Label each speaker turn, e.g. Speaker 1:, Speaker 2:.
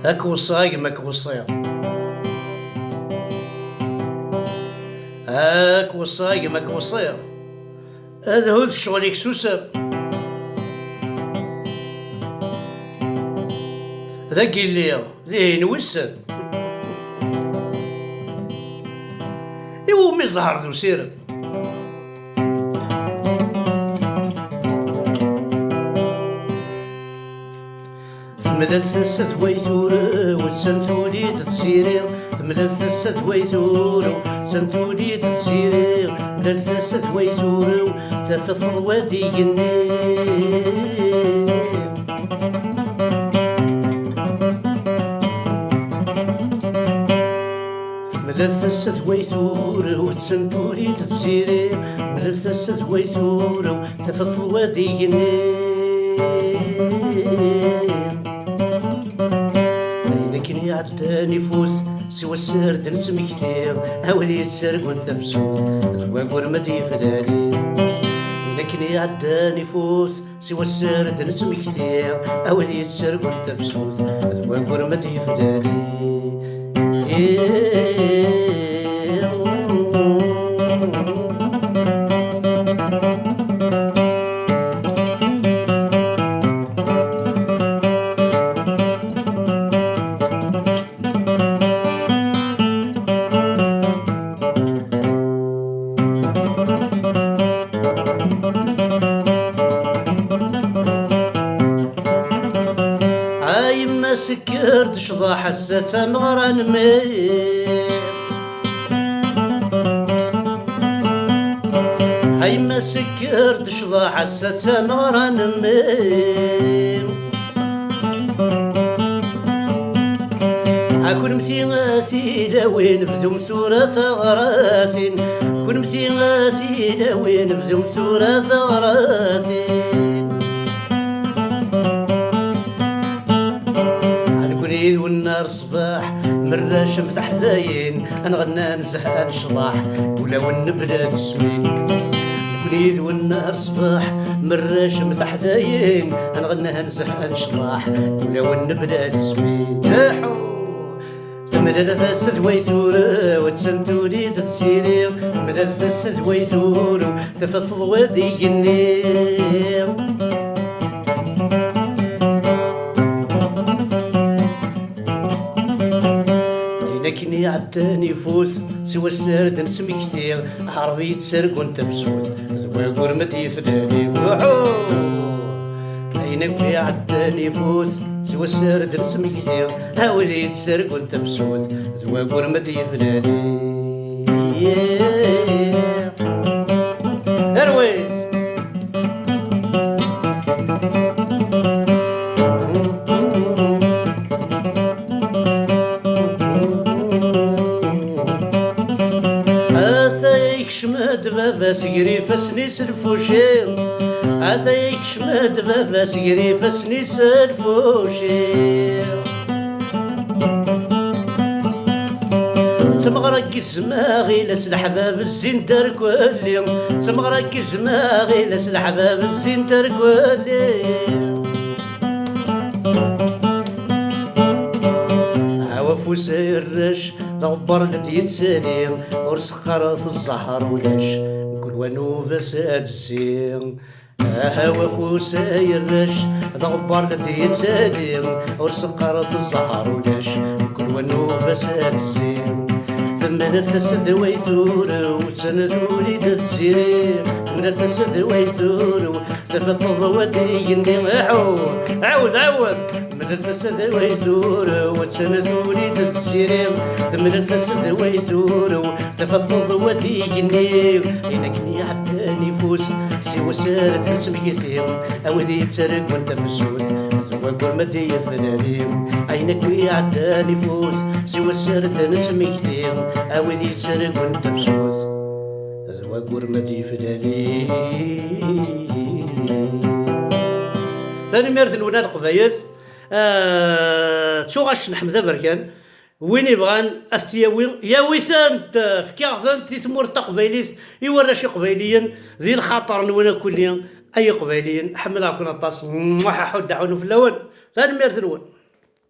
Speaker 1: هاك وصاي ماك وصير، هاك وصاي ماك وصير، هذا هو شغلك سوسر. ذاك اللي ذي نوسن يومي زهر ذو سير. ثملت ثسة ويثورة وتسنتولي تسيري، ثملت ثسة ويثورة تسنتولي تسيري، ثملت ثسة ويثورة تفض ودي ملل ثسة ويثورة وتسنتولي تسيري، ملل ثسة ويثورة تفض ودي لكن عداني فوت سوى السرد نتمكثير، هاولي يتسرق وانت بسوط ذواق ورمدي فلالي. لكن عداني فوت سوى السرد نتمكثير، هاولي يتسرق وانت بسوط ذواق ورمدي فلالي. سكرت شضا حسة مغران مير، هاي ما سكرت شضا حسة مغران مير. أكون مثيغاثي لوين بذوم ثورة ثغراتين، كون مثيغاثي لوين بذوم ثورة ثغراتين. والنار صباح مراش متحذاين، نغنى نزهق نشطاح ولو النبلة تسمين. نكونيذ والنار صباح مراش متحذاين، نغنى نزهق نشطاح ولو النبلة تسمين. ثملت ثسة ويثورة وتسنتولي تسيري، ثملت ثسة ويثورة تفض ودي النير. لكني عداني فوت سوى السرد نسمي كثير، عربي يتسرق وانت بسوت زواق ورمتي فلالي. عينك لي عداني فوت سوى السرد نسمي كثير، هاولي يتسرق وانت بسوت زواق ورمتي فلالي. ارويز شمد بابا سيري فسني سلفوشي، عطيك شمد بابا سيري فسني سلفوشي. تمغرك زماغي لس الحباب الزين تركولي، تمغرك زماغي لس الحباب الزين تركولي. عوافو سيرش غبر لدي يتسالي، ورسخر في الزهر ولاش نقول ونوفا سادسين. هوا سايرش غبر لدي يتسالي، ورسخر في الزهر ولاش نقول ونوفا سادسين. ثمنت فسد ويثور وتسندولي تتسيري، ثمنت فسد ويثور تفضل ودي عود عود. من الفسد ويثور وتسندولي تتسيري، ثمن الفسد ويثور تفضل وديني. إنكني عداني فوت سوى سارد نتميثي، أوذي يتسرق وانت فسوت زواق ورمدي فلالي. عينك عداني فوت سوى سارد نتميثي، أوذي يتسرق وانت فسوت زواق ورمدي فلالي. ثاني ميرث الونا القبايل تشوغاش نحمد بركان وين يبغان استياوي يا ويثانت في كاغزان تيثمور تقبيليت يورا شي قبيليا ذي الخطر نونا كليا اي قبيليا حمل اكون الطاس حود دعونو في الاول ثاني ميرث الوان.